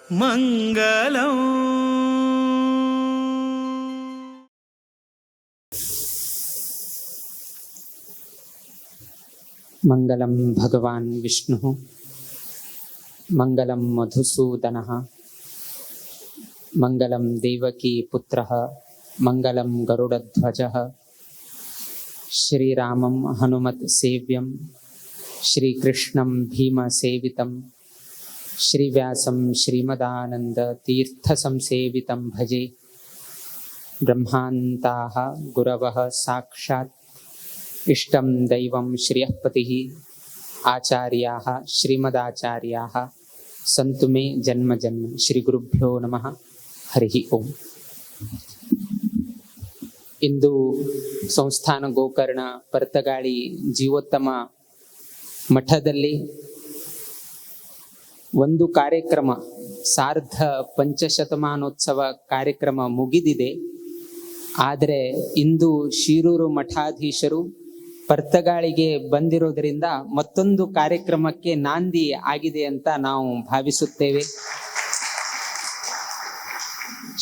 ಮಂಗಲಂ ಮಂಗಲಂ ಭಗವಾನ್ ವಿಷ್ಣು ಮಂಗಲಂ ಮಧುಸೂದನಃ ಮಂಗಲಂ ದೇವಕೀ ಪುತ್ರಃ ಮಂಗಲಂ ಗರುಡಧ್ವಜಃ ಶ್ರೀರಾಮಂ ಹನುಮತ್ ಸೇವ್ಯಂ ಶ್ರೀಕೃಷ್ಣಂ ಭೀಮ ಸೇವಿತಂ ಶ್ರೀವ್ಯಾಸಂ ಶ್ರೀಮದಾನಂದ ತೀರ್ಥ ಸಂಸೇವಿತಂ ಭಜೆ ಬ್ರಹ್ಮಾಂತಾಃ ಗುರವಃ ಸಾಕ್ಷಾತ್ ಇಷ್ಟಂ ದೈವಂ ಶ್ರಿಯಃಪತಿಃ ಆಚಾರ್ಯಾಃ ಶ್ರೀಮದಾಚಾರ್ಯಾಃ ಸಂತು ಮೇ ಜನ್ಮ ಜನ್ಮ. ಶ್ರೀ ಗುರುಭ್ಯೋ ನಮಃ. ಹರಿ ಓಂ. ಇಂದು ಸಂಸ್ಥಾನ ಗೋಕರ್ಣ ಪರ್ತಗಾಳಿ ಜೀವೋತ್ತಮ ಮಠದಲ್ಲಿ ಒಂದು ಕಾರ್ಯಕ್ರಮ, ಸಾರ್ಧ ಪಂಚಶತಮಾನೋತ್ಸವ ಕಾರ್ಯಕ್ರಮ ಮುಗಿದಿದೆ. ಆದರೆ ಇಂದು ಶಿರೂರು ಮಠಾಧೀಶರು ಪರ್ತಗಾಳಿಗೆ ಬಂದಿರೋದರಿಂದ ಮತ್ತೊಂದು ಕಾರ್ಯಕ್ರಮಕ್ಕೆ ನಾಂದಿ ಆಗಿದೆ ಅಂತ ನಾವು ಭಾವಿಸುತ್ತೇವೆ.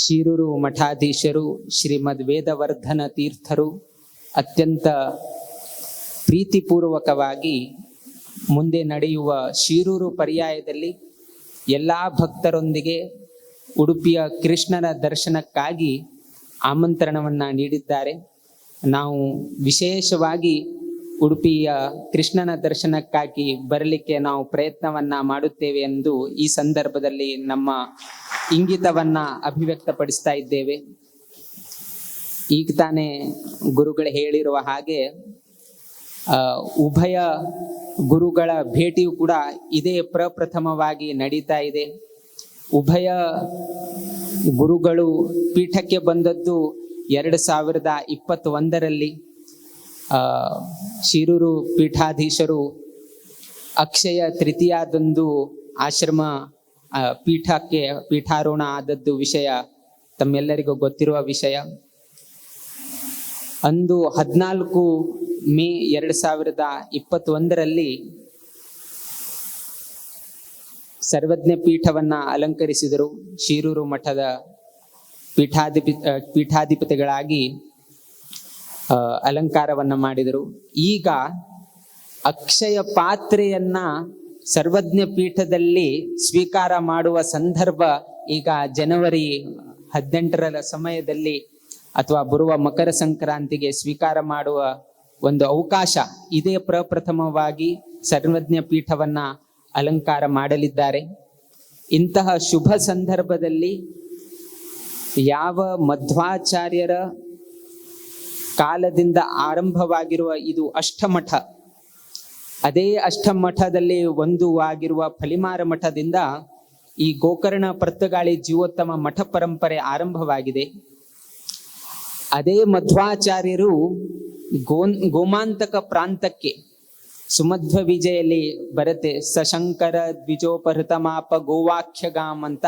ಶಿರೂರು ಮಠಾಧೀಶರು ಶ್ರೀಮದ್ ವೇದವರ್ಧನ ತೀರ್ಥರು ಅತ್ಯಂತ ಪ್ರೀತಿಪೂರ್ವಕವಾಗಿ ಮುಂದೆ ನಡೆಯುವ ಶಿರೂರು ಪರ್ಯಾಯದಲ್ಲಿ ಎಲ್ಲ ಭಕ್ತರೊಂದಿಗೆ ಉಡುಪಿಯ ಕೃಷ್ಣನ ದರ್ಶನಕ್ಕಾಗಿ ಆಮಂತ್ರಣವನ್ನು ನೀಡಿದ್ದಾರೆ. ನಾವು ವಿಶೇಷವಾಗಿ ಉಡುಪಿಯ ಕೃಷ್ಣನ ದರ್ಶನಕ್ಕಾಗಿ ಬರಲಿಕ್ಕೆ ನಾವು ಪ್ರಯತ್ನವನ್ನು ಮಾಡುತ್ತೇವೆ ಎಂದು ಈ ಸಂದರ್ಭದಲ್ಲಿ ನಮ್ಮ ಇಂಗಿತವನ್ನು ಅಭಿವ್ಯಕ್ತಪಡಿಸ್ತಾ ಇದ್ದೇವೆ. ಈಗ ತಾನೇ ಗುರುಗಳು ಹೇಳಿರುವ ಹಾಗೆ ಉಭಯ ಗುರುಗಳ ಭೇಟಿಯು ಕೂಡ ಇದೇ ಪ್ರಪ್ರಥಮವಾಗಿ ನಡೀತಾ ಇದೆ. ಉಭಯ ಗುರುಗಳು ಪೀಠಕ್ಕೆ ಬಂದದ್ದು 2021ರಲ್ಲಿ. ಶಿರೂರು ಪೀಠಾಧೀಶರು ಅಕ್ಷಯ ತೃತೀಯದಂದು ಆಶ್ರಮ ಪೀಠಾರೋಹಣ ಆದದ್ದು ವಿಷಯ ತಮ್ಮೆಲ್ಲರಿಗೂ ಗೊತ್ತಿರುವ ವಿಷಯ. ಅಂದು 14 ಮೇ 2021ರಲ್ಲಿ ಸರ್ವಜ್ಞ ಪೀಠವನ್ನ ಅಲಂಕರಿಸಿದರು. ಶಿರೂರು ಮಠದ ಪೀಠಾಧಿಪತಿಗಳಾಗಿ ಅಲಂಕಾರವನ್ನ ಮಾಡಿದರು. ಈಗ ಅಕ್ಷಯ ಪಾತ್ರೆಯನ್ನ ಸರ್ವಜ್ಞ ಪೀಠದಲ್ಲಿ ಸ್ವೀಕಾರ ಮಾಡುವ ಸಂದರ್ಭ ಈಗ ಜನವರಿ 18ರ ಸಮಯದಲ್ಲಿ ಅಥವಾ ಬರುವ ಮಕರ ಸಂಕ್ರಾಂತಿಗೆ ಸ್ವೀಕಾರ ಮಾಡುವ ಒಂದು ಅವಕಾಶ ಇದೇ ಪ್ರಪ್ರಥಮವಾಗಿ ಸರ್ವಜ್ಞ ಪೀಠವನ್ನ ಅಲಂಕಾರ ಮಾಡಲಿದ್ದಾರೆ. ಇಂತಹ ಶುಭ ಸಂದರ್ಭದಲ್ಲಿ ಯಾವ ಮಧ್ವಾಚಾರ್ಯರ ಕಾಲದಿಂದ ಆರಂಭವಾಗಿರುವ ಇದು ಅಷ್ಟಮಠ, ಅದೇ ಅಷ್ಟಮಠದಲ್ಲಿ ಒಂದು ಆಗಿರುವ ಫಲಿಮಾರ ಮಠದಿಂದ ಈ ಗೋಕರ್ಣ ಪರ್ತಗಾಳಿ ಜೀವೋತ್ತಮ ಮಠ ಪರಂಪರೆ ಆರಂಭವಾಗಿದೆ. ಅದೇ ಮಧ್ವಾಚಾರ್ಯರು ಗೋಮಾಂತಕ ಪ್ರಾಂತಕ್ಕೆ ಸುಮಧ್ವ ವಿಜಯಲ್ಲಿ ಬರುತ್ತೆ. ಸಶಂಕರ ದ್ವಿಜೋಪಹೃತಮಾಪ ಗೋವಾಖ್ಯಗಾಮ್ ಅಂತ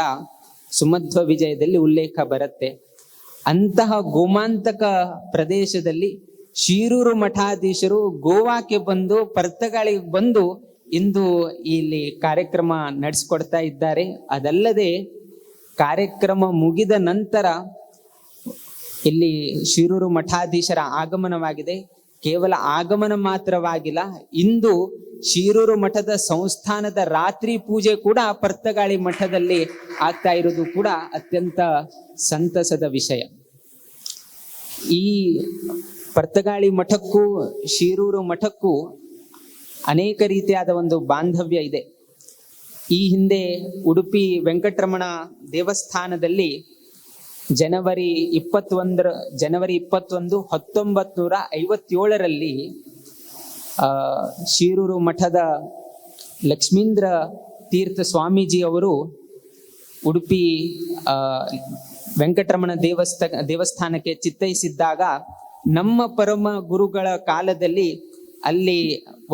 ಸುಮಧ್ವ ವಿಜಯದಲ್ಲಿ ಉಲ್ಲೇಖ ಬರುತ್ತೆ. ಅಂತಹ ಗೋಮಾಂತಕ ಪ್ರದೇಶದಲ್ಲಿ ಶಿರೂರು ಮಠಾಧೀಶರು ಗೋವಾಕ್ಕೆ ಬಂದು ಪರ್ತಗಾಳಿಗೆ ಬಂದು ಇಂದು ಇಲ್ಲಿ ಕಾರ್ಯಕ್ರಮ ನಡೆಸಿಕೊಡ್ತಾ ಇದ್ದಾರೆ. ಅದಲ್ಲದೆ ಕಾರ್ಯಕ್ರಮ ಮುಗಿದ ನಂತರ ಇಲ್ಲಿ ಶಿರೂರು ಮಠಾಧೀಶರ ಆಗಮನವಾಗಿದೆ. ಕೇವಲ ಆಗಮನ ಮಾತ್ರವಾಗಿಲ್ಲ, ಇಂದು ಶಿರೂರು ಮಠದ ಸಂಸ್ಥಾನದ ರಾತ್ರಿ ಪೂಜೆ ಕೂಡ ಪರ್ತಗಾಳಿ ಮಠದಲ್ಲಿ ಆಗ್ತಾ ಇರೋದು ಕೂಡ ಅತ್ಯಂತ ಸಂತಸದ ವಿಷಯ. ಈ ಪರ್ತಗಾಳಿ ಮಠಕ್ಕೂ ಶಿರೂರು ಮಠಕ್ಕೂ ಅನೇಕ ರೀತಿಯಾದ ಒಂದು ಬಾಂಧವ್ಯ ಇದೆ. ಈ ಹಿಂದೆ ಉಡುಪಿ ವೆಂಕಟರಮಣ ದೇವಸ್ಥಾನದಲ್ಲಿ ಜನವರಿ 21 1957ರಲ್ಲಿ ಶಿರೂರು ಮಠದ ಲಕ್ಷ್ಮೀಂದ್ರ ತೀರ್ಥ ಸ್ವಾಮೀಜಿ ಅವರು ಉಡುಪಿ ವೆಂಕಟರಮಣ ದೇವಸ್ಥಾನಕ್ಕೆ ಚಿತ್ತೈಸಿದ್ದಾಗ ನಮ್ಮ ಪರಮ ಗುರುಗಳ ಕಾಲದಲ್ಲಿ ಅಲ್ಲಿ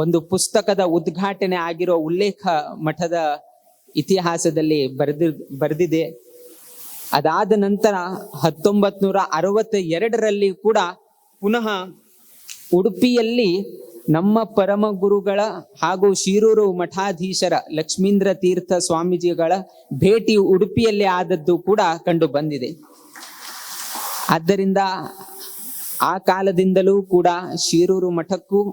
ಒಂದು ಪುಸ್ತಕದ ಉದ್ಘಾಟನೆ ಆಗಿರೋ ಉಲ್ಲೇಖ ಮಠದ ಇತಿಹಾಸದಲ್ಲಿ ಬರೆದಿದೆ. ಅದಾದ ನಂತರ 1962ರಲ್ಲಿ ಕೂಡ ಪುನಃ ಉಡುಪಿಯಲ್ಲಿ ನಮ್ಮ ಪರಮ ಗುರುಗಳ ಹಾಗೂ ಶಿರೂರು ಮಠಾಧೀಶರ ಲಕ್ಷ್ಮೀಂದ್ರ ತೀರ್ಥ ಸ್ವಾಮೀಜಿಗಳ ಭೇಟಿ ಉಡುಪಿಯಲ್ಲಿ ಆದದ್ದು ಕೂಡ ಕಂಡು ಬಂದಿದೆ. ಆದ್ದರಿಂದ ಆ ಕಾಲದಿಂದಲೂ ಕೂಡ ಶಿರೂರು ಮಠಕ್ಕೂ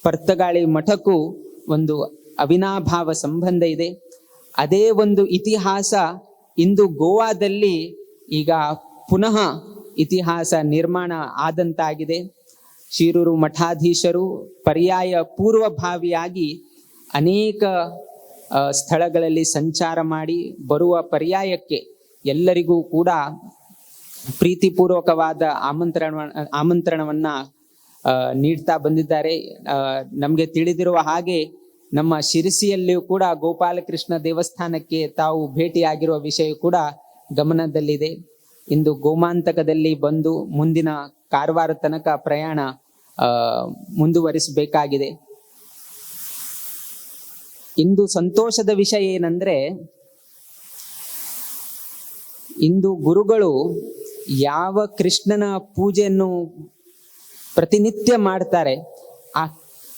ಪರ್ತಗಾಳಿ ಮಠಕ್ಕೂ ಒಂದು ಅವಿನಾಭಾವ ಸಂಬಂಧ ಇದೆ. ಅದೇ ಒಂದು ಇತಿಹಾಸ ಇಂದು ಗೋವಾದಲ್ಲಿ ಈಗ ಪುನಃ ಇತಿಹಾಸ ನಿರ್ಮಾಣ ಆದಂತಾಗಿದೆ. ಶಿರೂರು ಮಠಾಧೀಶರು ಪರ್ಯಾಯ ಪೂರ್ವಭಾವಿಯಾಗಿ ಅನೇಕ ಸ್ಥಳಗಳಲ್ಲಿ ಸಂಚಾರ ಮಾಡಿ ಬರುವ ಪರ್ಯಾಯಕ್ಕೆ ಎಲ್ಲರಿಗೂ ಕೂಡ ಪ್ರೀತಿಪೂರ್ವಕವಾದ ಆಮಂತ್ರಣವನ್ನ ನೀಡ್ತಾ ಬಂದಿದ್ದಾರೆ. ನಮಗೆ ತಿಳಿದಿರುವ ಹಾಗೆ ನಮ್ಮ ಶಿರಸಿಯಲ್ಲಿಯೂ ಕೂಡ ಗೋಪಾಲಕೃಷ್ಣ ದೇವಸ್ಥಾನಕ್ಕೆ ತಾವು ಭೇಟಿಯಾಗಿರುವ ವಿಷಯ ಕೂಡ ಗಮನದಲ್ಲಿದೆ. ಇಂದು ಗೋಮಾಂತಕದಲ್ಲಿ ಬಂದು ಮುಂದಿನ ಕಾರವಾರ ತನಕ ಪ್ರಯಾಣ ಮುಂದುವರಿಸಬೇಕಾಗಿದೆ. ಇಂದು ಸಂತೋಷದ ವಿಷಯ ಏನಂದ್ರೆ, ಇಂದು ಗುರುಗಳು ಯಾವ ಕೃಷ್ಣನ ಪೂಜೆಯನ್ನು ಪ್ರತಿನಿತ್ಯ ಮಾಡ್ತಾರೆ, ಆ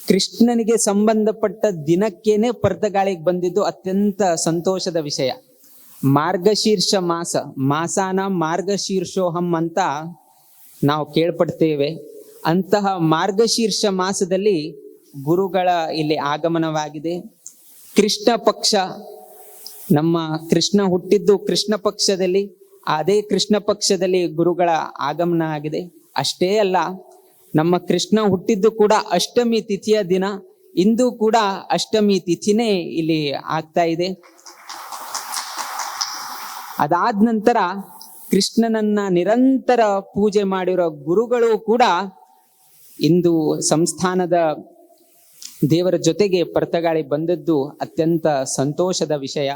ಕೃಷ್ಣನಿಗೆ ಸಂಬಂಧಪಟ್ಟ ದಿನಕ್ಕೇನೆ ಪರ್ತಗಾಳಿಗೆ ಬಂದಿದ್ದು ಅತ್ಯಂತ ಸಂತೋಷದ ವಿಷಯ. ಮಾರ್ಗಶೀರ್ಷ ಮಾಸಾನ ಮಾರ್ಗಶೀರ್ಷೋಹಂ ಅಂತ ನಾವು ಕೇಳ್ಪಡ್ತೇವೆ. ಅಂತಹ ಮಾರ್ಗಶೀರ್ಷ ಮಾಸದಲ್ಲಿ ಗುರುಗಳ ಇಲ್ಲಿ ಆಗಮನವಾಗಿದೆ. ಕೃಷ್ಣ ಪಕ್ಷ, ನಮ್ಮ ಕೃಷ್ಣ ಹುಟ್ಟಿದ್ದು ಕೃಷ್ಣ ಪಕ್ಷದಲ್ಲಿ, ಅದೇ ಕೃಷ್ಣ ಪಕ್ಷದಲ್ಲಿ ಗುರುಗಳ ಆಗಮನ ಆಗಿದೆ. ಅಷ್ಟೇ ಅಲ್ಲ, ನಮ್ಮ ಕೃಷ್ಣ ಹುಟ್ಟಿದ್ದು ಕೂಡ ಅಷ್ಟಮಿ ತಿಥಿಯ ದಿನ. ಇಂದು ಕೂಡ ಅಷ್ಟಮಿ ತಿಥಿನೇ ಇಲ್ಲಿ ಆಗ್ತಾ ಇದೆ. ಅದಾದ ನಂತರ ಕೃಷ್ಣನನ್ನ ನಿರಂತರ ಪೂಜೆ ಮಾಡಿರೋ ಗುರುಗಳು ಕೂಡ ಇಂದು ಸಂಸ್ಥಾನದ ದೇವರ ಜೊತೆಗೆ ಪರ್ತಗಾಳಿ ಬಂದದ್ದು ಅತ್ಯಂತ ಸಂತೋಷದ ವಿಷಯ.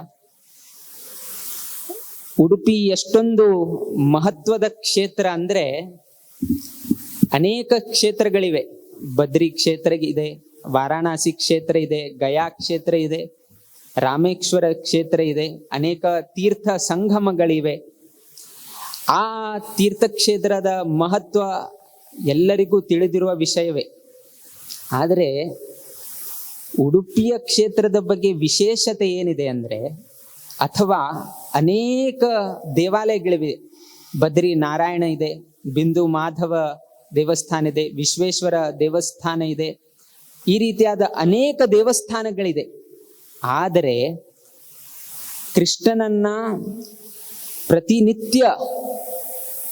ಉಡುಪಿ ಎಷ್ಟೊಂದು ಮಹತ್ವದ ಕ್ಷೇತ್ರ ಅಂದ್ರೆ, ಅನೇಕ ಕ್ಷೇತ್ರಗಳಿವೆ. ಬದ್ರಿ ಕ್ಷೇತ್ರ ಇದೆ, ವಾರಾಣಸಿ ಕ್ಷೇತ್ರ ಇದೆ, ಗಯಾ ಕ್ಷೇತ್ರ ಇದೆ, ರಾಮೇಶ್ವರ ಕ್ಷೇತ್ರ ಇದೆ, ಅನೇಕ ತೀರ್ಥ ಸಂಗಮಗಳಿವೆ. ಆ ತೀರ್ಥಕ್ಷೇತ್ರದ ಮಹತ್ವ ಎಲ್ಲರಿಗೂ ತಿಳಿದಿರುವ ವಿಷಯವೇ. ಆದರೆ ಉಡುಪಿಯ ಕ್ಷೇತ್ರದ ಬಗ್ಗೆ ವಿಶೇಷತೆ ಏನಿದೆ ಅಂದ್ರೆ, ಅಥವಾ ಅನೇಕ ದೇವಾಲಯಗಳಿವೆ. ಬದ್ರಿ ನಾರಾಯಣ ಇದೆ, ಬಿಂದು ಮಾಧವ ದೇವಸ್ಥಾನ ಇದೆ, ವಿಶ್ವೇಶ್ವರ ದೇವಸ್ಥಾನ ಇದೆ, ಈ ರೀತಿಯಾದ ಅನೇಕ ದೇವಸ್ಥಾನಗಳಿದೆ. ಆದರೆ ಕೃಷ್ಣನನ್ನ ಪ್ರತಿನಿತ್ಯ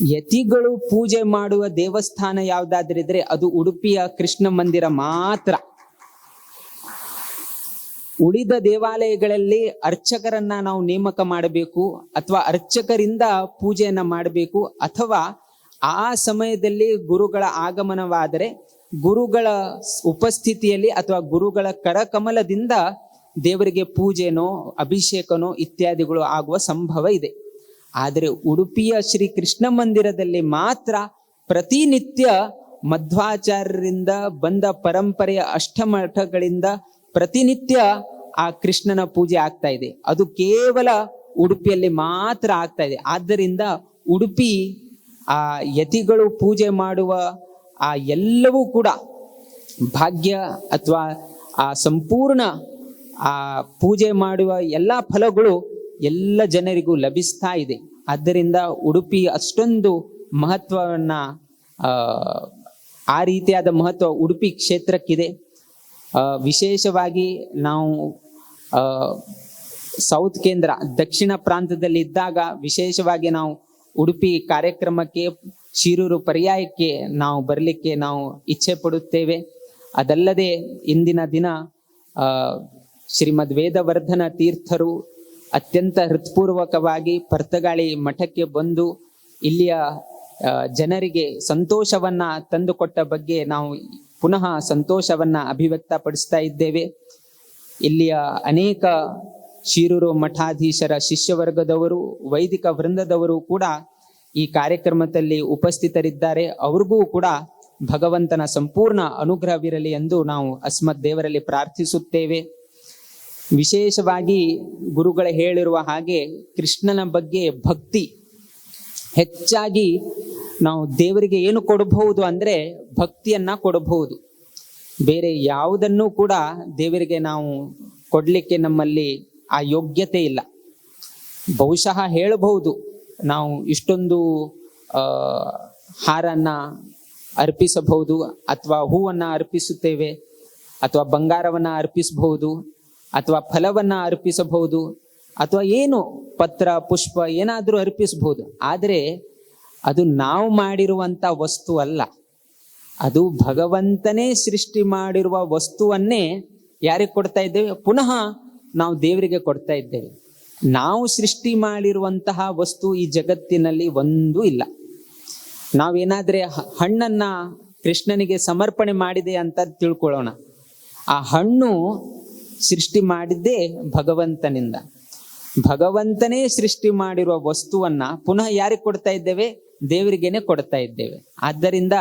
ಯತಿಗಳು ಪೂಜೆ ಮಾಡುವ ದೇವಸ್ಥಾನ ಯಾವುದಾದ್ರಿದ್ರೆ ಅದು ಉಡುಪಿಯ ಕೃಷ್ಣ ಮಂದಿರ ಮಾತ್ರ. ಉಳಿದ ದೇವಾಲಯಗಳಲ್ಲಿ ಅರ್ಚಕರನ್ನ ನಾವು ನೇಮಕ ಮಾಡಬೇಕು, ಅಥವಾ ಅರ್ಚಕರಿಂದ ಪೂಜೆಯನ್ನ ಮಾಡಬೇಕು, ಅಥವಾ ಆ ಸಮಯದಲ್ಲಿ ಗುರುಗಳ ಆಗಮನವಾದರೆ ಗುರುಗಳ ಉಪಸ್ಥಿತಿಯಲ್ಲಿ ಅಥವಾ ಗುರುಗಳ ಕರಕಮಲದಿಂದ ದೇವರಿಗೆ ಪೂಜೆನೋ ಅಭಿಷೇಕನೋ ಇತ್ಯಾದಿಗಳು ಆಗುವ ಸಂಭವ ಇದೆ. ಆದರೆ ಉಡುಪಿಯ ಶ್ರೀ ಕೃಷ್ಣ ಮಂದಿರದಲ್ಲಿ ಮಾತ್ರ ಪ್ರತಿನಿತ್ಯ ಮಧ್ವಾಚಾರ್ಯರಿಂದ ಬಂದ ಪರಂಪರೆಯ ಅಷ್ಟಮಠಗಳಿಂದ ಪ್ರತಿನಿತ್ಯ ಆ ಕೃಷ್ಣನ ಪೂಜೆ ಆಗ್ತಾ ಇದೆ. ಅದು ಕೇವಲ ಉಡುಪಿಯಲ್ಲಿ ಮಾತ್ರ ಆಗ್ತಾ ಇದೆ. ಆದ್ದರಿಂದ ಉಡುಪಿ ಆ ಯತಿಗಳು ಪೂಜೆ ಮಾಡುವ ಆ ಎಲ್ಲವೂ ಕೂಡ ಭಾಗ್ಯ ಅಥವಾ ಆ ಸಂಪೂರ್ಣ ಆ ಪೂಜೆ ಮಾಡುವ ಎಲ್ಲ ಫಲಗಳು ಎಲ್ಲ ಜನರಿಗೂ ಲಭಿಸ್ತಾ ಇದೆ. ಆದ್ದರಿಂದ ಉಡುಪಿ ಅಷ್ಟೊಂದು ಮಹತ್ವವನ್ನ ಆ ರೀತಿಯಾದ ಮಹತ್ವ ಉಡುಪಿ ಕ್ಷೇತ್ರಕ್ಕಿದೆ. ವಿಶೇಷವಾಗಿ ನಾವು ಸೌತ್ ಕೇಂದ್ರ ದಕ್ಷಿಣ ಪ್ರಾಂತದಲ್ಲಿ ಇದ್ದಾಗ ವಿಶೇಷವಾಗಿ ನಾವು ಉಡುಪಿ ಕಾರ್ಯಕ್ರಮಕ್ಕೆ ಶಿರೂರು ಪರ್ಯಾಯಕ್ಕೆ ನಾವು ಬರಲಿಕ್ಕೆ ನಾವು ಇಚ್ಛೆ ಪಡುತ್ತೇವೆ. ಅದಲ್ಲದೆ ಇಂದಿನ ದಿನ ಶ್ರೀಮದ್ ವೇದವರ್ಧನ ತೀರ್ಥರು ಅತ್ಯಂತ ಹೃತ್ಪೂರ್ವಕವಾಗಿ ಪರ್ತಗಾಳಿ ಮಠಕ್ಕೆ ಬಂದು ಇಲ್ಲಿಯ ಜನರಿಗೆ ಸಂತೋಷವನ್ನ ತಂದುಕೊಟ್ಟ ಬಗ್ಗೆ ನಾವು ಪುನಃ ಸಂತೋಷವನ್ನ ಅಭಿವ್ಯಕ್ತಪಡಿಸ್ತಾ ಇದ್ದೇವೆ. ಇಲ್ಲಿಯ ಅನೇಕ ಶಿರೂರು ಮಠಾಧೀಶರ ಶಿಷ್ಯವರ್ಗದವರು, ವೈದಿಕ ವೃಂದದವರು ಕೂಡ ಈ ಕಾರ್ಯಕ್ರಮದಲ್ಲಿ ಉಪಸ್ಥಿತರಿದ್ದಾರೆ. ಅವ್ರಿಗೂ ಕೂಡ ಭಗವಂತನ ಸಂಪೂರ್ಣ ಅನುಗ್ರಹವಿರಲಿ ಎಂದು ನಾವು ಅಸ್ಮತ್ ದೇವರಲ್ಲಿ ಪ್ರಾರ್ಥಿಸುತ್ತೇವೆ. ವಿಶೇಷವಾಗಿ ಗುರುಗಳು ಹೇಳಿರುವ ಹಾಗೆ ಕೃಷ್ಣನ ಬಗ್ಗೆ ಭಕ್ತಿ ಹೆಚ್ಚಾಗಿ ನಾವು ದೇವರಿಗೆ ಏನು ಕೊಡಬಹುದು ಅಂದ್ರೆ ಭಕ್ತಿಯನ್ನ ಕೊಡಬಹುದು. ಬೇರೆ ಯಾವುದನ್ನೂ ಕೂಡ ದೇವರಿಗೆ ನಾವು ಕೊಡ್ಲಿಕ್ಕೆ ನಮ್ಮಲ್ಲಿ ಆ ಯೋಗ್ಯತೆ ಇಲ್ಲ. ಬಹುಶಃ ಹೇಳಬಹುದು, ನಾವು ಇಷ್ಟೊಂದು ಹಾರನ್ನ ಅರ್ಪಿಸಬಹುದು, ಅಥವಾ ಹೂವನ್ನ ಅರ್ಪಿಸುತ್ತೇವೆ, ಅಥವಾ ಬಂಗಾರವನ್ನ ಅರ್ಪಿಸಬಹುದು, ಅಥವಾ ಫಲವನ್ನ ಅರ್ಪಿಸಬಹುದು, ಅಥವಾ ಏನು ಪತ್ರ ಪುಷ್ಪ ಏನಾದರೂ ಅರ್ಪಿಸಬಹುದು. ಆದರೆ ಅದು ನಾವು ಮಾಡಿರುವಂತ ವಸ್ತು ಅಲ್ಲ. ಅದು ಭಗವಂತನೇ ಸೃಷ್ಟಿ ಮಾಡಿರುವ ವಸ್ತುವನ್ನೇ ಯಾರಿಗೆ ಕೊಡ್ತಾ ಇದ್ದೇವೆ? ಪುನಃ ನಾವು ದೇವರಿಗೆ ಕೊಡ್ತಾ ಇದ್ದೇವೆ. ನಾವು ಸೃಷ್ಟಿ ಮಾಡಿರುವಂತಹ ವಸ್ತು ಈ ಜಗತ್ತಿನಲ್ಲಿ ಒಂದೂ ಇಲ್ಲ. ನಾವೇನಾದ್ರೆ ಹಣ್ಣನ್ನ ಕೃಷ್ಣನಿಗೆ ಸಮರ್ಪಣೆ ಮಾಡಿದೆ ಅಂತ ತಿಳ್ಕೊಳ್ಳೋಣ. ಆ ಹಣ್ಣು ಸೃಷ್ಟಿ ಮಾಡಿದ್ದೇ ಭಗವಂತನಿಂದ. ಭಗವಂತನೇ ಸೃಷ್ಟಿ ಮಾಡಿರುವ ವಸ್ತುವನ್ನ ಪುನಃ ಯಾರಿಗೆ ಕೊಡ್ತಾ ಇದ್ದೇವೆ? ದೇವರಿಗೇನೆ ಕೊಡ್ತಾ ಇದ್ದೇವೆ. ಆದ್ದರಿಂದ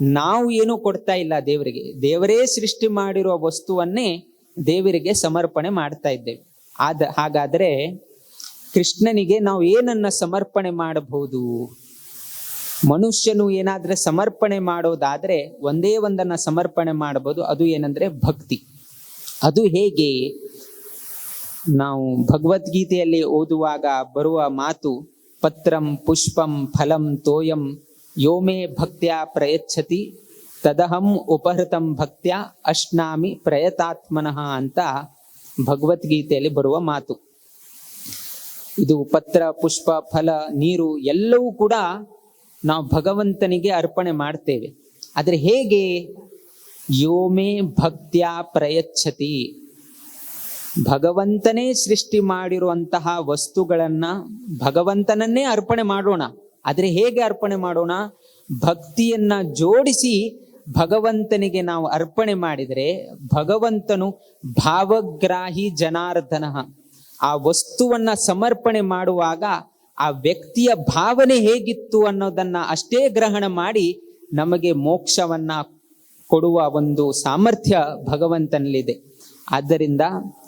ನಾವು ಏನು ಕೊಡ್ತಾ ಇಲ್ಲ ದೇವರಿಗೆ, ದೇವರೇ ಸೃಷ್ಟಿ ಮಾಡಿರುವ ವಸ್ತುವನ್ನೇ ದೇವರಿಗೆ ಸಮರ್ಪಣೆ ಮಾಡ್ತಾ ಇದ್ದೇವೆ. ಹಾಗಾದ್ರೆ ಕೃಷ್ಣನಿಗೆ ನಾವು ಏನನ್ನ ಸಮರ್ಪಣೆ ಮಾಡಬಹುದು? ಮನುಷ್ಯನು ಏನಾದ್ರೆ ಸಮರ್ಪಣೆ ಮಾಡೋದಾದ್ರೆ ಒಂದೇ ಒಂದನ್ನ ಸಮರ್ಪಣೆ ಮಾಡಬಹುದು. ಅದು ಏನಂದ್ರೆ ಭಕ್ತಿ. ಅದು ಹೇಗೆ? ನಾವು ಭಗವದ್ಗೀತೆಯಲ್ಲಿ ಓದುವಾಗ ಬರುವ ಮಾತು, ಪತ್ರಂ ಪುಷ್ಪಂ ಫಲಂ ತೋಯಂ ಯೋಮೇ ಭಕ್ತ್ಯಾ ಪ್ರಯಚ್ಛತಿ ತದಹಂ ಉಪಹೃತಂ ಭಕ್ತ್ಯಾ ಅಶ್ನಾಮಿ ಪ್ರಯತಾತ್ಮನಃ ಅಂತ ಭಗವದ್ಗೀತೆಯಲ್ಲಿ ಬರುವ ಮಾತು. ಇದು ಪತ್ರ ಪುಷ್ಪ ಫಲ ನೀರು ಎಲ್ಲವೂ ಕೂಡ ನಾವು ಭಗವಂತನಿಗೆ ಅರ್ಪಣೆ ಮಾಡ್ತೇವೆ. ಆದ್ರೆ ಹೇಗೆ? ಯೋಮೇ ಭಕ್ತ್ಯಾ ಪ್ರಯಚ್ಛತಿ. ಭಗವಂತನೇ ಸೃಷ್ಟಿ ಮಾಡಿರುವಂತಹ ವಸ್ತುಗಳನ್ನ ಭಗವಂತನನ್ನೇ ಅರ್ಪಣೆ ಮಾಡೋಣ. ಆದ್ರೆ ಹೇಗೆ ಅರ್ಪಣೆ ಮಾಡೋಣ? ಭಕ್ತಿಯನ್ನ ಜೋಡಿಸಿ ಭಗವಂತನಿಗೆ ನಾವು ಅರ್ಪಣೆ ಮಾಡಿದರೆ ಭಗವಂತನು ಭಾವಗ್ರಾಹಿ ಜನಾರ್ದನ. ಆ ವಸ್ತುವನ್ನ ಸಮರ್ಪಣೆ ಮಾಡುವಾಗ ಆ ವ್ಯಕ್ತಿಯ ಭಾವನೆ ಹೇಗಿತ್ತು ಅನ್ನೋದನ್ನ ಅಷ್ಟೇ ಗ್ರಹಣ ಮಾಡಿ ನಮಗೆ ಮೋಕ್ಷವನ್ನ ಕೊಡುವ ಒಂದು ಸಾಮರ್ಥ್ಯ ಭಗವಂತನಲ್ಲಿದೆ. ಆದ್ದರಿಂದ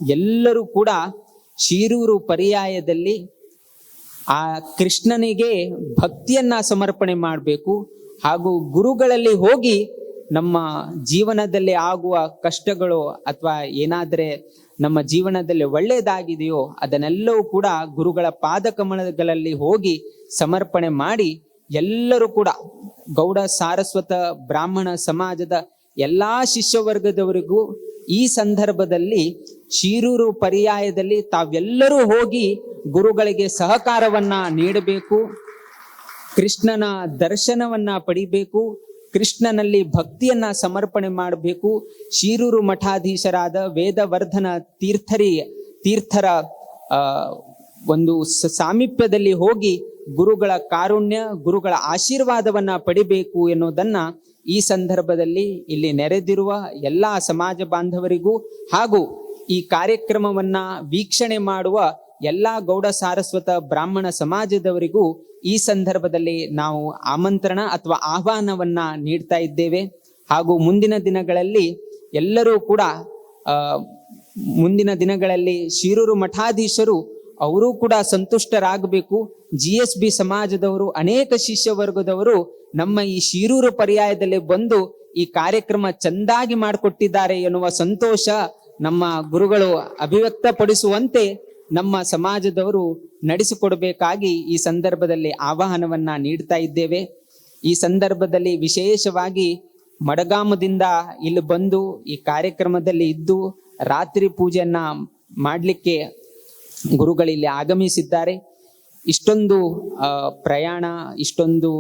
ಎಲ್ಲರೂ ಕೂಡ ಶಿರೂರು ಪರ್ಯಾಯದಲ್ಲಿ ಆ ಕೃಷ್ಣನಿಗೆ ಭಕ್ತಿಯನ್ನ ಸಮರ್ಪಣೆ ಮಾಡಬೇಕು. ಹಾಗೂ ಗುರುಗಳಲ್ಲಿ ಹೋಗಿ ನಮ್ಮ ಜೀವನದಲ್ಲಿ ಆಗುವ ಕಷ್ಟಗಳು ಅಥವಾ ಏನಾದ್ರೆ ನಮ್ಮ ಜೀವನದಲ್ಲಿ ಒಳ್ಳೆಯದಾಗಿದೆಯೋ ಅದನ್ನೆಲ್ಲವೂ ಕೂಡ ಗುರುಗಳ ಪಾದಕಮಲಗಳಲ್ಲಿ ಹೋಗಿ ಸಮರ್ಪಣೆ ಮಾಡಿ, ಎಲ್ಲರೂ ಕೂಡ ಗೌಡ ಸಾರಸ್ವತ ಬ್ರಾಹ್ಮಣ ಸಮಾಜದ ಎಲ್ಲಾ ಶಿಷ್ಯವರ್ಗದವರಿಗೂ ಈ ಸಂದರ್ಭದಲ್ಲಿ ಶಿರೂರು ಪರ್ಯಾಯದಲ್ಲಿ ತಾವೆಲ್ಲರೂ ಹೋಗಿ ಗುರುಗಳಿಗೆ ಸಹಕಾರವನ್ನ ನೀಡಬೇಕು. ಕೃಷ್ಣನ ದರ್ಶನವನ್ನ ಪಡಿಬೇಕು. ಕೃಷ್ಣನಲ್ಲಿ ಭಕ್ತಿಯನ್ನ ಸಮರ್ಪಣೆ ಮಾಡಬೇಕು. ಶಿರೂರು ಮಠಾಧೀಶರಾದ ವೇದವರ್ಧನ ತೀರ್ಥರ ಒಂದು ಸಾಮೀಪ್ಯದಲ್ಲಿ ಹೋಗಿ ಗುರುಗಳ ಕಾರುಣ್ಯ, ಗುರುಗಳ ಆಶೀರ್ವಾದವನ್ನ ಪಡಿಬೇಕು ಎನ್ನುವುದನ್ನ ಈ ಸಂದರ್ಭದಲ್ಲಿ ಇಲ್ಲಿ ನೆರೆದಿರುವ ಎಲ್ಲಾ ಸಮಾಜ ಬಾಂಧವರಿಗೂ ಹಾಗೂ ಈ ಕಾರ್ಯಕ್ರಮವನ್ನ ವೀಕ್ಷಣೆ ಮಾಡುವ ಎಲ್ಲಾ ಗೌಡ ಸಾರಸ್ವತ ಬ್ರಾಹ್ಮಣ ಸಮಾಜದವರಿಗೂ ಈ ಸಂದರ್ಭದಲ್ಲಿ ನಾವು ಆಮಂತ್ರಣ ಅಥವಾ ಆಹ್ವಾನವನ್ನ ನೀಡ್ತಾ ಇದ್ದೇವೆ. ಹಾಗೂ ಮುಂದಿನ ದಿನಗಳಲ್ಲಿ ಎಲ್ಲರೂ ಕೂಡ ಮುಂದಿನ ದಿನಗಳಲ್ಲಿ ಶಿರೂರು ಮಠಾಧೀಶರು ಅವರು ಕೂಡ ಸಂತುಷ್ಟರಾಗಬೇಕು. GSB ಸಮಾಜದವರು ಅನೇಕ ಶಿಷ್ಯ ವರ್ಗದವರು ನಮ್ಮ ಈ ಶಿರೂರು ಪರ್ಯಾಯದಲ್ಲಿ ಬಂದು ಈ ಕಾರ್ಯಕ್ರಮ ಚಂದಾಗಿ ಮಾಡಿಕೊಟ್ಟಿದ್ದಾರೆ ಎನ್ನುವ ಸಂತೋಷ ನಮ್ಮ ಗುರುಗಳು ಅಭಿವ್ಯಕ್ತಪಡಿಸುವಂತೆ ನಮ್ಮ ಸಮಾಜದವರು ನಡೆಸಿಕೊಡಬೇಕಾಗಿ ಈ ಸಂದರ್ಭದಲ್ಲಿ ಆಹ್ವಾನವನ್ನ ನೀಡ್ತಾ ಇದ್ದೇವೆ. ಈ ಸಂದರ್ಭದಲ್ಲಿ ವಿಶೇಷವಾಗಿ ಮಡಗಾಮದಿಂದ ಇಲ್ಲಿ ಬಂದು ಈ ಕಾರ್ಯಕ್ರಮದಲ್ಲಿ ಇದ್ದು ರಾತ್ರಿ ಪೂಜೆಯನ್ನ ಮಾಡಲಿಕ್ಕೆ ಗುರುಗಳಿಲ್ಲಿ ಆಗಮಿಸಿದ್ದಾರೆ. ಇಷ್ಟೊಂದು ಪ್ರಯಾಣ, ಇಷ್ಟೊಂದು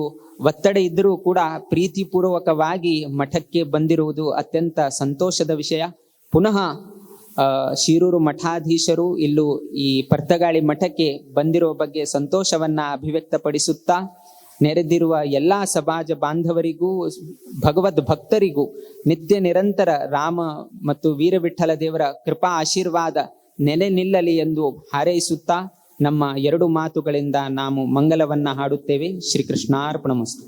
ಒತ್ತಡ ಇದ್ದರೂ ಕೂಡ ಪ್ರೀತಿಪೂರ್ವಕವಾಗಿ ಮಠಕ್ಕೆ ಬಂದಿರುವುದು ಅತ್ಯಂತ ಸಂತೋಷದ ವಿಷಯ. ಪುನಃ ಶಿರೂರು ಮಠಾಧೀಶರು ಇಲ್ಲೂ ಈ ಪರ್ತಗಾಳಿ ಮಠಕ್ಕೆ ಬಂದಿರುವ ಬಗ್ಗೆ ಸಂತೋಷವನ್ನ ಅಭಿವ್ಯಕ್ತಪಡಿಸುತ್ತಾ ನೆರೆದಿರುವ ಎಲ್ಲಾ ಸಮಾಜ ಬಾಂಧವರಿಗೂ ಭಗವದ್ ಭಕ್ತರಿಗೂ ನಿತ್ಯ ನಿರಂತರ ರಾಮ ಮತ್ತು ವೀರವಿಠಲ ದೇವರ ಕೃಪಾ ಆಶೀರ್ವಾದ ನೆಲೆ ನಿಲ್ಲಲಿ ಎಂದು ಹಾರೈಸುತ್ತಾ ನಮ್ಮ ಎರಡು ಮಾತುಗಳಿಂದ ನಾವು ಮಂಗಲವನ್ನ ಹಾಡುತ್ತೇವೆ. ಶ್ರೀಕೃಷ್ಣಾರ್ಪಣಮಸ್ತು.